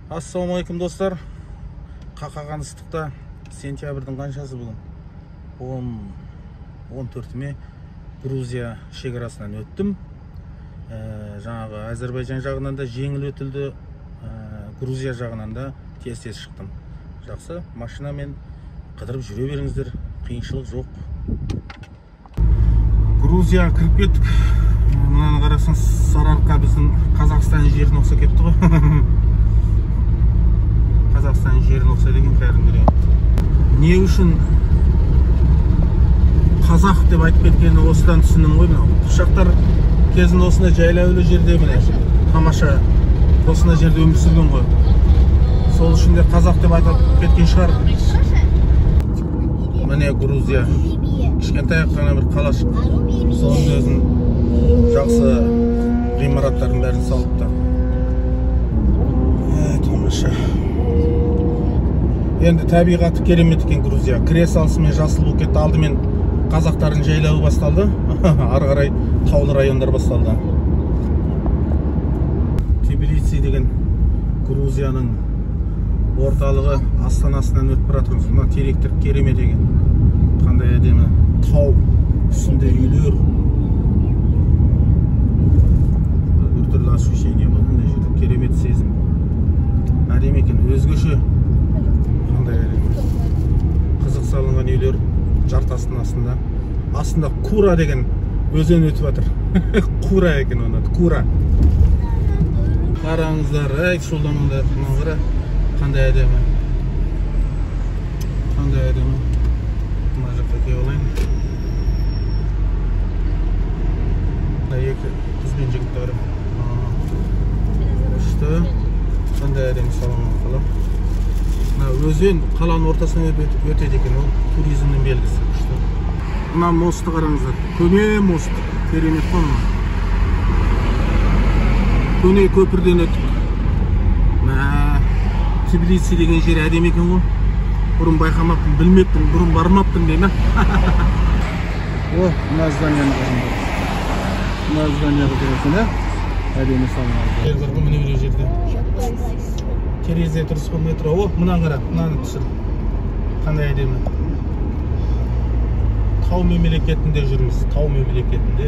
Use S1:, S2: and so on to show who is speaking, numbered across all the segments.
S1: Ассалаумалейкум достар. Қақаған ыстықта сентябрьдің қаншасы бүгін? 14-ме Грузия шекарасынан өттім. Жаңағы Әзербайжан жағынан да жеңіл өтілді, Грузия жағынан да тез шықтым. Жақсы, машинамен қыдырып жүре беріңіздер, қиыншылық жоқ. Грузия кіріп кеттік. Мынаны қарасаң, Сарыарқа біздің Қазақстан жеріне ұқсап кетті ғой. Қазақстан жеріне ұқсайды екен кәдімгідей. Не үшін қазақ деп айтып кеткені осыдан түсіндім ғой. Қыпшақтар кезінде осындай жайлаулы жерде міне тамаша осындай жерде өмір сүрген ғой. Сол үшін де қазақ деп айтып кеткен шығар. Міне Грузия. Кішкентай ғана бір қалашық. Соның өзін жақсы ғимараттардың бәрін салыпты. Тамаша. Енді табиғаты керемет екен Грузия. Кіре салысымен жасыл болып кетті. Алдымен қазақтардың жайлауы басталды. Ары қарай таулы райондар басталды. Тбилиси деген Грузияның орталығы астанасынан өтіп бара жатырмыз. Мына теректер керемет екен. Қандай әдемі. Тау үстінде үйлер. Біртүрлі ощущение болды. Мына жерде керемет сезім. Әдемі екен, өзгеше. Қызық салынған үйлер жартастың астында. Астында Кура деген өзен өтіп жатыр. Кура екен оны, Кура. Қараңыздар, шолдамыңдар, қара. Қандай әдемі. Қандай әдемі. Мына жаққа келіп алайын. Екі қыз бен жігіт бар. Күшті. Қандай әдемі салынған қала. Өзен қаланың ортасынан өтеді екен, ол туризмнің белгісі. Мына мосты қараңыздар, көне мост, керемет қой. Көне көпірден өттік. Тбилиси деген жер әдемі екен ғой. Бұрын байқамаппын, білмеппін, бұрын бармаппын деймін. Мына зданияны қараңыздар. Мына зданияға көресің, әдемі салынған. Міне бір жерде. Терезе тұрыс болмай тұр. Мынаны қара, мынаны түсір. Қандай әдемі. Тау мемлекетінде жүрміз. Тау мемлекетінде.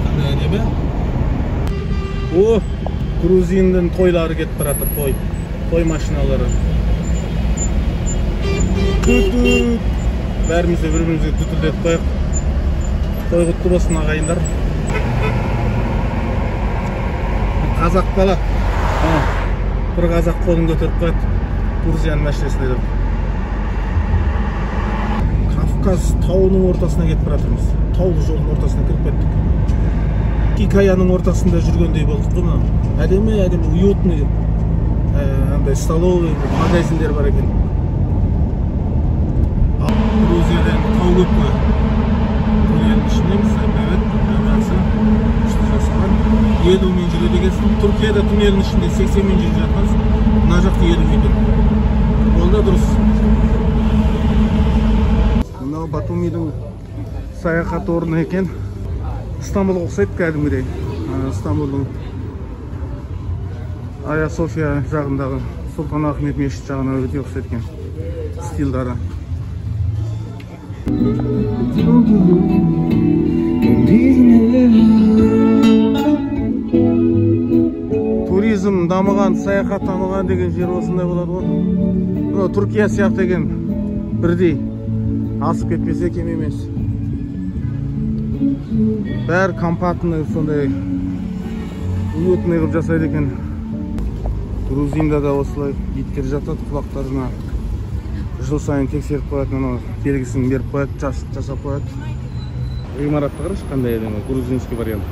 S1: Қандай әдемі. Грузиндің тойлары кетіп баратыр, той машиналары. Бәрімізде бір-бірімізге дүтілдетіп қойық. Той құтты болсын ағайындар. Қазақ бала. Бір қазақ қолын көтеріп қойды. Грузияның мәшінесіне деп. Кавказ тауының ортасына кетіп баратырмыз. Таулы жолдың ортасына кіріп кеттік. Хикаяның ортасында жүргендей болдық қой. Әдемі, уютный. Андай столовый, магазиндер бар екен. Грузиядан тау көп қой. Грузияның ішіндеміз, елумен жүреді екенсің. Түркияда түнелдің ішінде 80-мен жүріп жатқансың. Мына жақта 50-мен. Ол да дұрыс. Мынау Батумидің саяхат орны екен. Стамбулға ұқсайды кәдімгідей. Стамбулдың Айя София жағындағы Сұлтан Ахмет мешіт жағына өте ұқсайды екен. Стилдары. Туризм дамыған, саяхат дамыған деген жер осындай болады ғой. Түркия сияқты деген бірдей асып кетпесе кем емес. Бәр компактный сондай уютный қылып жасайды екен. Грузинда да осылай иттер жатады, құлақтарына жыл сайын тексеріп қоятын, белгісін беріп қояды, жасап қояды. Ғимаратты қарашы, қандай әдемі, грузинский вариант.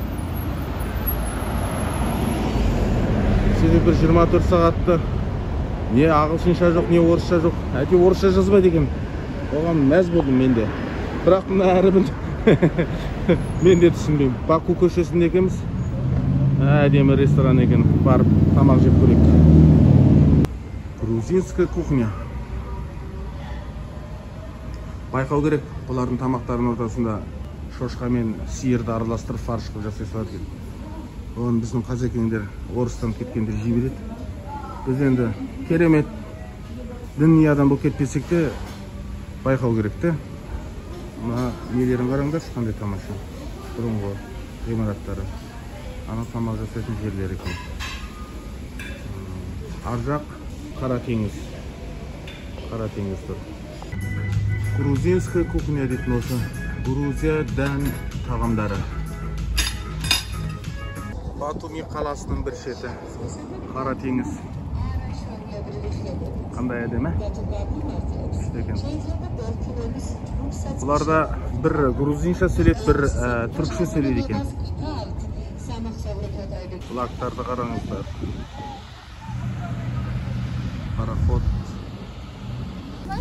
S1: Себебі бір 24 сағатты не ағылшынша жоқ, не орысша жоқ. Әке орысша жазбайды екен. Оған мәз болдым мен де. Бірақ мына әрібін мен де түсінбеймін. Баку көшесінде екенбіз. Әдемі ресторан екен. Барып тамақ жеп көрейік. Грузинская кухня. Байқау керек, бұлардың тамақтарының ортасында шошқа мен сиырды араластырып фарш қылып жасай салады екен. Оны біздің қазекеңдер орыстан кеткендер жей береді. Біз енді керемет діни адам болып кетпесек те байқау керек те. Мына нелерін қараңдаршы, қандай тамаша. Бұрынғы ғимараттары. Ана тамақ жасайтын жерлер екен. Ар жақ Қара теңіз. Қара теңіз тұр. Грузинская кухня дейтін осы. Грузия дән тағамдары. Батуми қаласының бір шеті. Қара теңіз. Қандай әдемі? Күшті екен. Бұларда бір грузинша сөйлейді, бір түркше сөйлейді екен. Флагтарды қараңыздар. Пароход.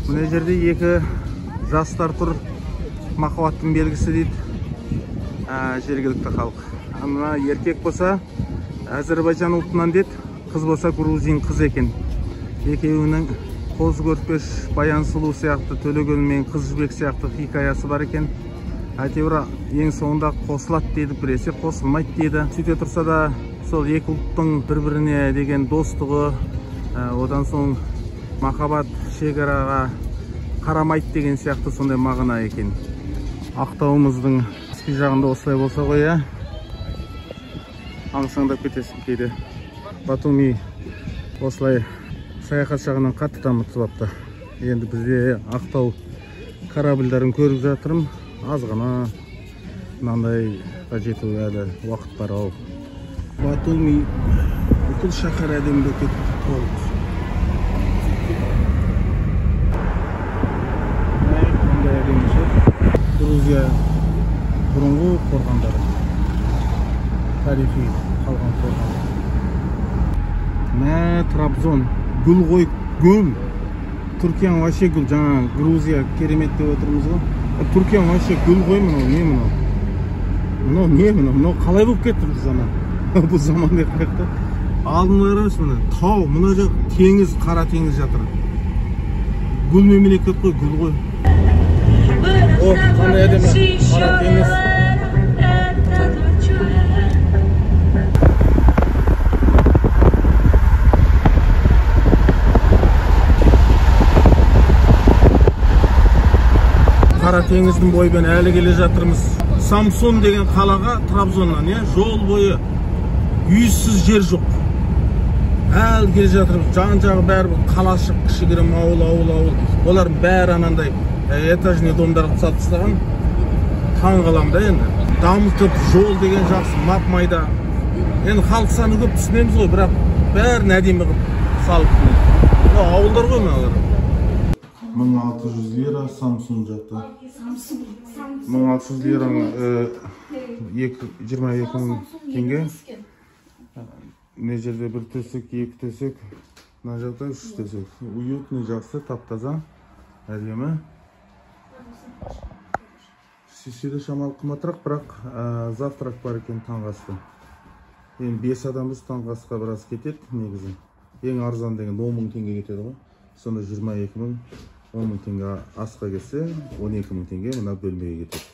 S1: Мына жерде екі жастар тұр. Махаббаттың белгісі дейді. Жергілікті халық. Мына еркек болса Әзербайжан ұлтынан дейді, қыз болса грузин қыз екен. Екеуінің қоз көрпеш, Баян Сұлу сияқты, Төлегөл мен Қыз Жібек сияқты хикаясы бар екен. Әйтеуір ең соңында қосылады дейді, біресе қосылмайды дейді. Сөйте тұрса да сол екі ұлттың бір-біріне деген достығы, одан соң махаббат шекараға қарамайды деген сияқты сондай мағына екен. Ақтауымыздың іскі жағында осылай болса ғой, аңсаңдап кетесің кейде. Батуми осылай саяхат жағынан қатты дамытып алыпты. Енді бізде Ақтау корабльдарын көріп жатырмын. Аз ғана мынандайға жету әлі уақыт бар ау. Батуми бүкіл шаһар әдемі кетті толық. Қандай әдемі жер. Грузия бұрынғы қорғандары. Тарихи қалған қорған. Трабзон. Гүл ғой, гүл. Түркияның вообще гүл. Жаңа Грузия керемет деп отырмыз ғой. Түркияның вообще гүл ғой, мынау, не мынау? Мынау не мынау? Мынау қалай болып кетті бұл заман? Бұл заман деп қайықта. Алдын қараңыз мына тау, мына жақ теңіз, Қара теңіз жатыр. Гүл мемлекет қой, гүл ғой. О, қандай әдемі Қара теңіз. Қара теңіздің бойымен әлі келе жатырмыз. Самсун деген қалаға Трабзоннан, жол бойы үйсіз жер жоқ. Әлі келе жатырмыз. Жан-жағы бәрі қалашық, кішігірім ауыл. Олар бәрі анандай этажный домдарға салып тастаған. Таң қалам да енді. Дамытып жол деген жақсы, мап-майда. Енді халық саны көп түсінеміз ғой, бірақ бәрін әдемі қылып салып. Ауылдар ғой мыналар. 1600 лира Samsung жақта. 1600 лираның 22 мың теңге. Мына жерде бір төсек, екі төсек. Мына жақта 3 төсек. Уютный, жақсы, тап-таза, әдемі. Сүйседі шамалы қымбатырақ, бірақ завтрак бар екен таңғы асты. Енді 5 адамыз таңғы асқа біраз кетеді негізі. Ең арзан деген 10 мың теңге кетеді ғой. Сонда 22 мың. 10 мың теңге асқа келсе, 12 мың теңге мына бөлмеге кетеді.